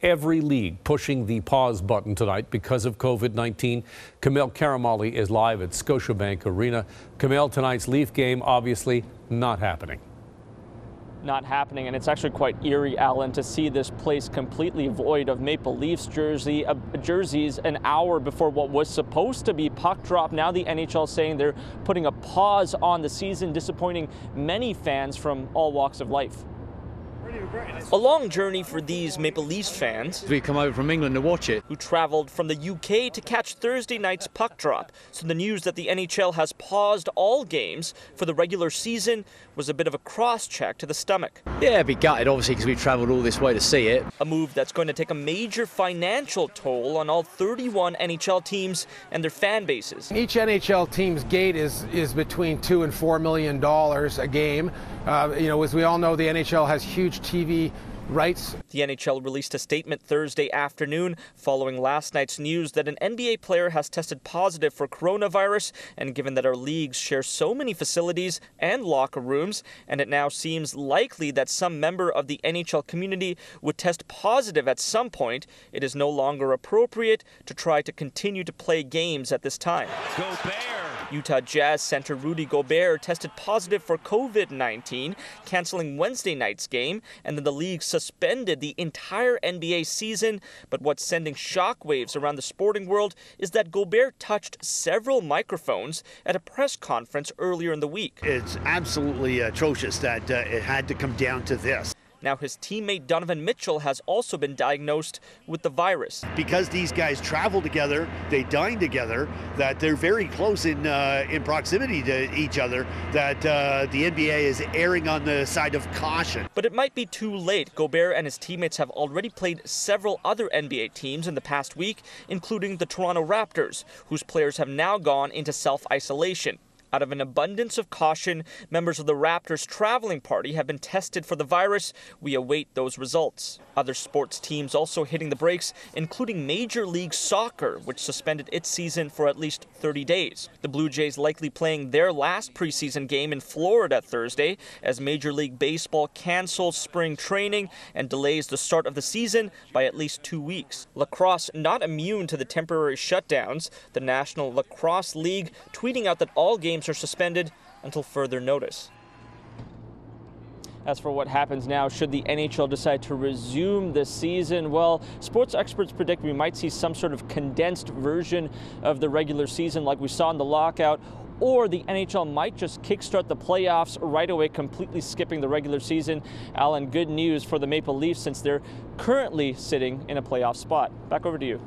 Every league pushing the pause button tonight because of COVID-19. Kamil Karamali is live at Scotiabank Arena. Kamil, tonight's Leaf game obviously not happening. Not happening, and it's actually quite eerie, Alan, to see this place completely void of Maple Leafs jerseys an hour before what was supposed to be puck drop. Now the NHL saying they're putting a pause on the season, disappointing many fans from all walks of life. A long journey for these Maple Leafs fans. We come over from England to watch it. Who traveled from the UK to catch Thursday night's puck drop. So the news that the NHL has paused all games for the regular season was a bit of a cross-check to the stomach. Yeah, I'd be gutted, obviously, because we travelled all this way to see it. A move that's going to take a major financial toll on all 31 NHL teams and their fan bases. Each NHL team's gate is between $2 and $4 million a game. As we all know, the NHL has huge TV rights. The NHL released a statement Thursday afternoon following last night's news that an NBA player has tested positive for coronavirus, and given that our leagues share so many facilities and locker rooms, and it now seems likely that some member of the NHL community would test positive at some point, it is no longer appropriate to try to continue to play games at this time. Gobert. Utah Jazz center Rudy Gobert tested positive for COVID-19, canceling Wednesday night's game, and then the league suspended the entire NBA season. But what's sending shockwaves around the sporting world is that Gobert touched several microphones at a press conference earlier in the week. It's absolutely atrocious that it had to come down to this. Now his teammate Donovan Mitchell has also been diagnosed with the virus. Because these guys travel together, they dine together, that they're very close in proximity to each other, that the NBA is erring on the side of caution. But it might be too late. Gobert and his teammates have already played several other NBA teams in the past week, including the Toronto Raptors, whose players have now gone into self-isolation. Out of an abundance of caution, members of the Raptors traveling party have been tested for the virus. We await those results. Other sports teams also hitting the brakes, including Major League Soccer, which suspended its season for at least 30 days. The Blue Jays likely playing their last preseason game in Florida Thursday, as Major League Baseball cancels spring training and delays the start of the season by at least 2 weeks. Lacrosse not immune to the temporary shutdowns. The National Lacrosse League tweeting out that all games are suspended until further notice. As for what happens now, should the NHL decide to resume this season, well, sports experts predict we might see some sort of condensed version of the regular season like we saw in the lockout, or the NHL might just kickstart the playoffs right away, completely skipping the regular season. Alan, good news for the Maple Leafs since they're currently sitting in a playoff spot. Back over to you.